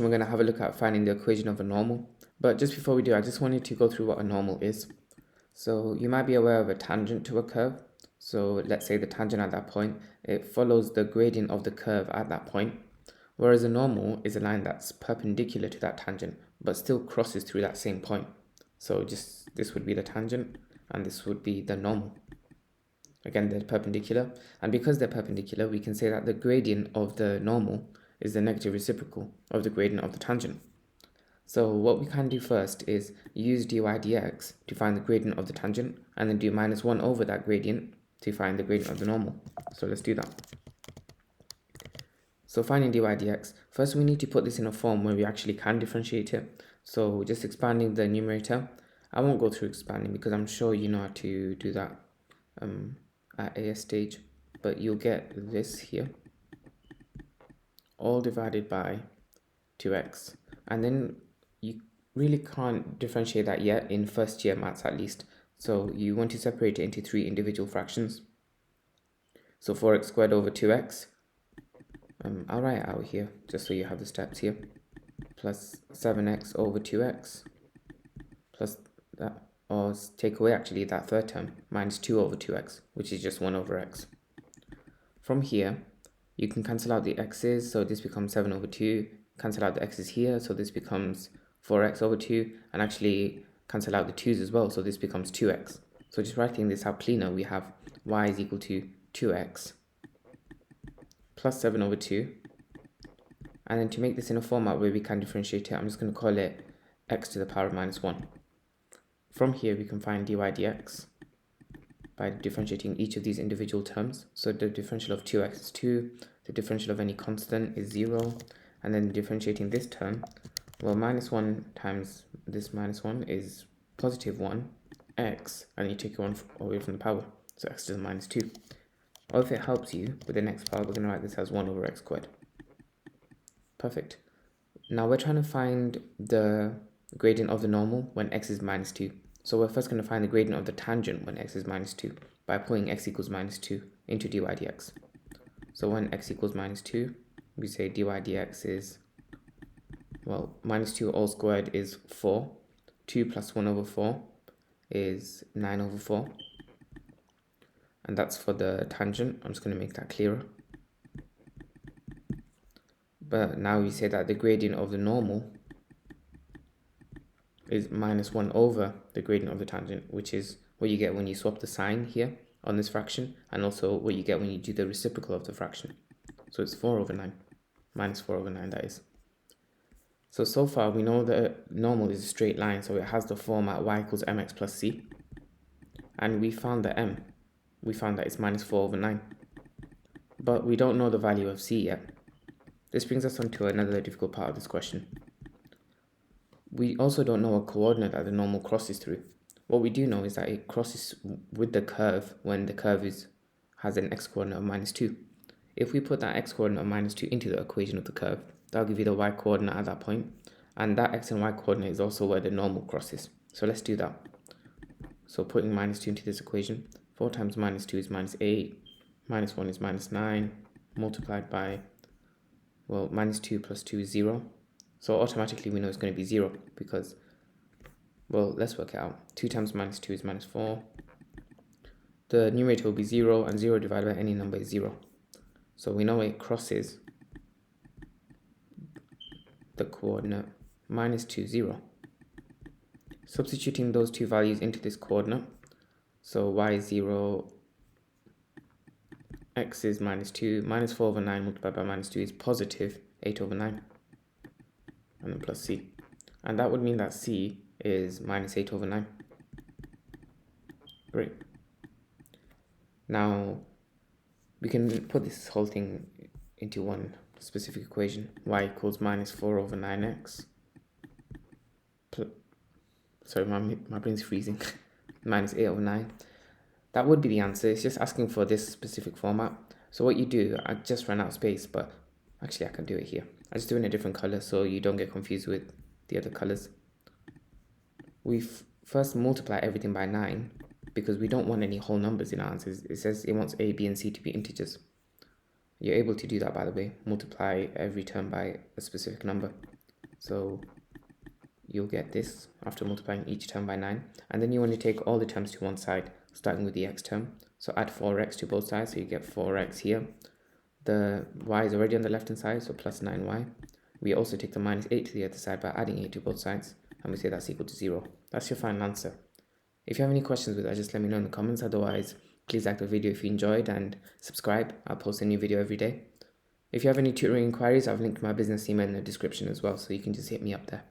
we're going to have a look at finding the equation of a normal. But just before we do, I just wanted to go through what a normal is. So you might be aware of a tangent to a curve. So let's say the tangent at that point, it follows the gradient of the curve at that point. Whereas a normal is a line that's perpendicular to that tangent, but still crosses through that same point. So just this would be the tangent, and this would be the normal. Again, they're perpendicular, and because they're perpendicular, we can say that the gradient of the normal is the negative reciprocal of the gradient of the tangent. So what we can do first is use dy dx to find the gradient of the tangent, and then do minus 1 over that gradient to find the gradient of the normal. So let's do that. So finding dy dx, first we need to put this in a form where we actually can differentiate it. So just expanding the numerator. I won't go through expanding because I'm sure you know how to do that at AS stage, but you'll get this here, all divided by 2x, and then you really can't differentiate that yet in first year maths at least, so you want to separate it into 3 individual fractions. So 4x squared over 2x, I'll write it out here just so you have the steps here, plus 7x over 2x, plus that, or take away actually that third term, minus 2 over 2x, which is just 1 over x. From here, you can cancel out the x's, so this becomes 7 over 2, cancel out the x's here, so this becomes 4x over 2, and actually cancel out the 2's as well, so this becomes 2x. So just writing this out cleaner, we have y is equal to 2x plus 7 over 2, and then to make this in a format where we can differentiate it, I'm just going to call it x to the power of minus 1. From here, we can find dy dx by differentiating each of these individual terms. So the differential of 2x is 2, the differential of any constant is 0, and then differentiating this term, well, minus 1 times this minus 1 is positive 1, x, and you take 1 away from the power, so x to the minus 2. Or if it helps you, with the next power, we're going to write this as 1 over x squared. Perfect. Now we're trying to find the gradient of the normal when x is minus 2. So we're first going to find the gradient of the tangent when x is minus 2 by putting x equals minus 2 into dy dx. So when x equals minus 2, we say dy dx is, well, minus 2 all squared is 4. 2 plus 1 over 4 is 9 over 4. And that's for the tangent. I'm just going to make that clearer. But now we say that the gradient of the normal is minus 1 over the gradient of the tangent, which is what you get when you swap the sign here on this fraction, and also what you get when you do the reciprocal of the fraction. So it's 4 over 9, minus 4 over 9 that is. So far we know that normal is a straight line, so it has the format y equals mx plus c. And we found the m. We found that it's minus 4 over 9. But we don't know the value of c yet. This brings us on to another difficult part of this question. We also don't know a coordinate that the normal crosses through. What we do know is that it crosses with the curve when the curve has an x-coordinate of minus 2. If we put that x-coordinate of minus 2 into the equation of the curve, that'll give you the y-coordinate at that point. And that x and y-coordinate is also where the normal crosses. So let's do that. So putting minus 2 into this equation, 4 times minus 2 is minus 8, minus 1 is minus 9, multiplied by, well, minus 2 plus 2 is 0. So automatically we know it's going to be 0 because, well, let's work it out. 2 times minus 2 is minus 4. The numerator will be 0, and 0 divided by any number is 0. So we know it crosses the coordinate minus 2, 0. Substituting those two values into this coordinate, so y is 0, x is minus 2, minus 4 over 9 multiplied by minus 2 is positive 8 over 9. And then plus c, and that would mean that c is minus 8 over 9. Great. Now we can put this whole thing into one specific equation. Y equals minus 4 over 9x. Sorry, my brain's freezing. Minus 8 over 9. That would be the answer. It's just asking for this specific format. So what you do, I just ran out of space, but actually I can do it here. I just do it in a different color so you don't get confused with the other colors. We first multiply everything by 9 because we don't want any whole numbers in our answers. It says it wants a, b, and c to be integers. You're able to do that, by the way. Multiply every term by a specific number. So you'll get this after multiplying each term by 9. And then you want to take all the terms to one side, starting with the x term. So add 4x to both sides, so you get 4x here. The y is already on the left hand side, so plus 9y. We also take the minus 8 to the other side by adding 8 to both sides, and we say that's equal to 0. That's your final answer. If you have any questions with that, just let me know in the comments. Otherwise, please like the video if you enjoyed and subscribe. I'll post a new video every day. If you have any tutoring inquiries, I've linked my business email in the description as well, so you can just hit me up there.